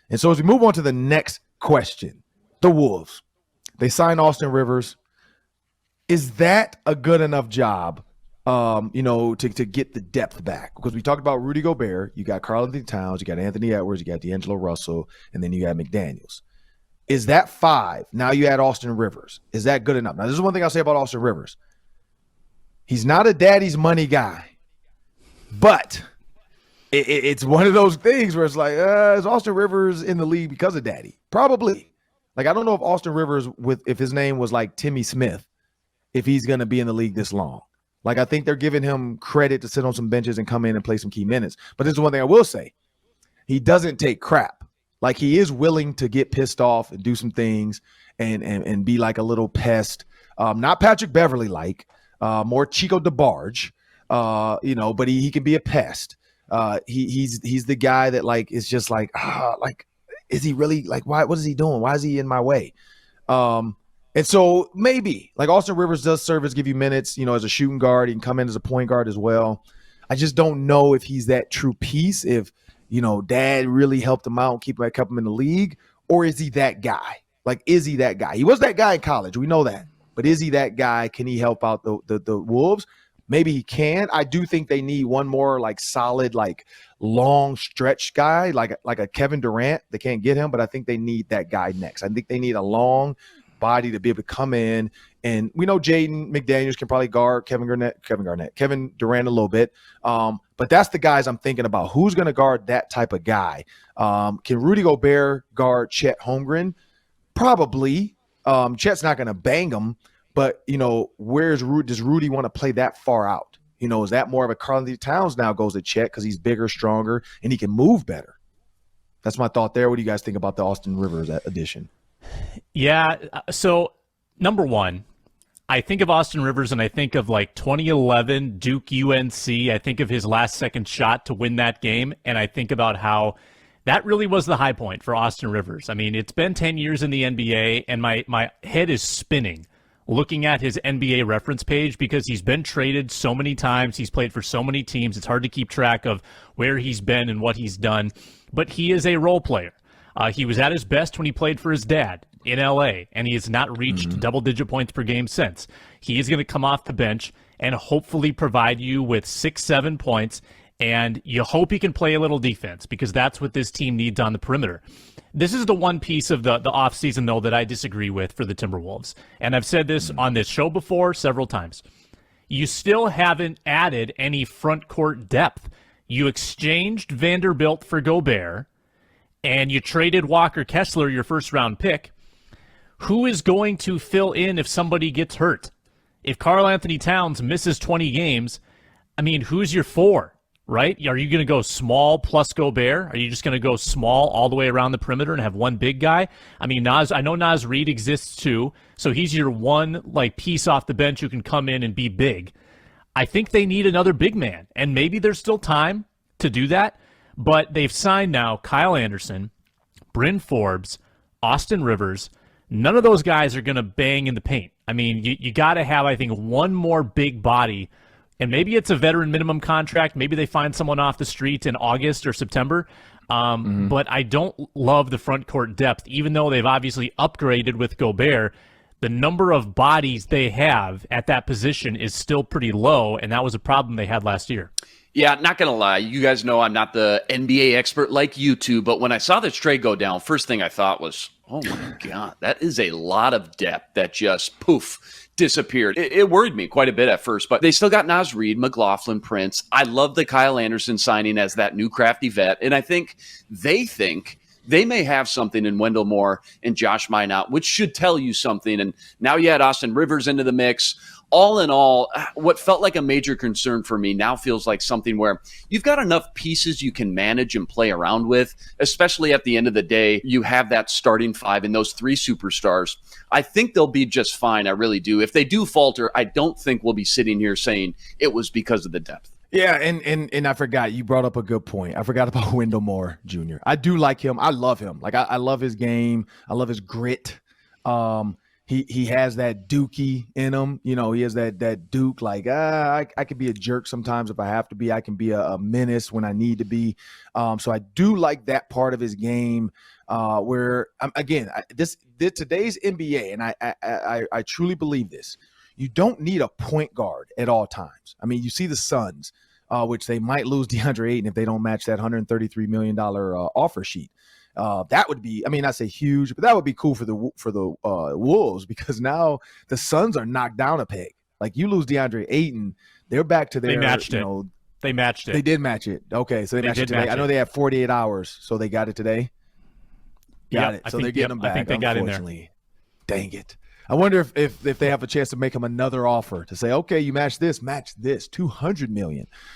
And so as we move on to the next question, the Wolves, they signed Austin Rivers. Is that a good enough job, to get the depth back? Because we talked about Rudy Gobert. You got karl-anthony Towns. You got Anthony Edwards. You got D'Angelo Russell. And then you got McDaniels. Is that 5? Now you add Austin Rivers. Is that good enough? Now, this is one thing I'll say about Austin Rivers. He's not a daddy's money guy. But it's one of those things where it's like, is Austin Rivers in the league because of daddy? Probably. Like, I don't know if Austin Rivers, if his name was like Timmy Smith, if he's going to be in the league this long. Like, I think they're giving him credit to sit on some benches and come in and play some key minutes. But this is one thing I will say. He doesn't take crap. Like, he is willing to get pissed off and do some things and be like a little pest. Not Patrick Beverley-like, more Chico DeBarge, but he can be a pest. He's the guy that, like, is just like, is he really, like, why? What is he doing? Why is he in my way? And so maybe, like, Austin Rivers does serve as give you minutes, as a shooting guard. He can come in as a point guard as well. I just don't know if he's that true piece, if, dad really helped him out and kept him in the league, or is he that guy? Like, is he that guy? He was that guy in college. We know that. But is he that guy? Can he help out the Wolves? Maybe he can. I do think they need one more, like, solid, like, long stretch guy, like a Kevin Durant. They can't get him, but I think they need that guy next. I think they need a long body to be able to come in, and we know Jaden McDaniels can probably guard Kevin Durant a little bit, but that's the guys I'm thinking about. Who's going to guard that type of guy? Can Rudy Gobert guard Chet Holmgren? Probably. Chet's not going to bang him, but does Rudy want to play that far out? Is that more of a karl-anthony Towns now goes to Chet because he's bigger, stronger, and he can move better? That's my thought there. What do you guys think about the Austin Rivers addition? Yeah, so number one, I think of Austin Rivers and I think of, like, 2011 Duke UNC. I think of his last second shot to win that game, and I think about how that really was the high point for Austin Rivers. I mean, it's been 10 years in the NBA, and my head is spinning looking at his NBA reference page because he's been traded so many times. He's played for so many teams. It's hard to keep track of where he's been and what he's done, but he is a role player. He was at his best when he played for his dad in L.A., and he has not reached double-digit points per game since. He is going to come off the bench and hopefully provide you with 6-7 points, and you hope he can play a little defense because that's what this team needs on the perimeter. This is the one piece of the offseason, though, that I disagree with for the Timberwolves, and I've said this on this show before several times. You still haven't added any front court depth. You exchanged Vanderbilt for Gobert, and you traded Walker Kessler, your first-round pick. Who is going to fill in if somebody gets hurt? If karl-anthony Towns misses 20 games, I mean, who's your 4, right? Are you going to go small plus Gobert? Are you just going to go small all the way around the perimeter and have one big guy? I mean, I know Naz Reid exists too, so he's your one, like, piece off the bench who can come in and be big. I think they need another big man, and maybe there's still time to do that. But they've signed now Kyle Anderson, Bryn Forbes, Austin Rivers. None of those guys are going to bang in the paint. I mean, you got to have, I think, one more big body, and maybe it's a veteran minimum contract. Maybe they find someone off the street in August or September. But I don't love the front court depth, even though they've obviously upgraded with Gobert. The number of bodies they have at that position is still pretty low, and that was a problem they had last year. Yeah, not going to lie. You guys know I'm not the NBA expert like you two, but when I saw this trade go down, first thing I thought was, oh my God, that is a lot of depth that just poof, disappeared. It worried me quite a bit at first, but they still got Naz Reid, McLaughlin, Prince. I love the Kyle Anderson signing as that new crafty vet, and I think they may have something in Wendell Moore and Josh Minot, which should tell you something. And now you add Austin Rivers into the mix. All in all, what felt like a major concern for me now feels like something where you've got enough pieces you can manage and play around with, especially at the end of the day, you have that starting 5 and those 3 superstars. I think they'll be just fine. I really do. If they do falter, I don't think we'll be sitting here saying it was because of the depth. Yeah, and I forgot, you brought up a good point. I forgot about Wendell Moore Jr. I do like him. I love him. Like, I love his game. I love his grit. he has that Dookie in him. You know, he has that Duke, like, I could be a jerk sometimes if I have to be. I can be a menace when I need to be. So I do like that part of his game. Where again, today's NBA, and I truly believe this. You don't need a point guard at all times. I mean, you see the Suns, which they might lose DeAndre Ayton if they don't match that $133 million offer sheet. That would be, I mean, I say huge, but that would be cool for the Wolves, because now the Suns are knocked down a peg. Like, you lose DeAndre Ayton, they're back to their. They matched it. They matched it. They did match it. Okay, so they matched it today. I know they have 48 hours, so they got it today. Got it. So they're getting them back. I think they got in there. Dang it. I wonder if they have a chance to make him another offer to say, okay, you match this, $200 million.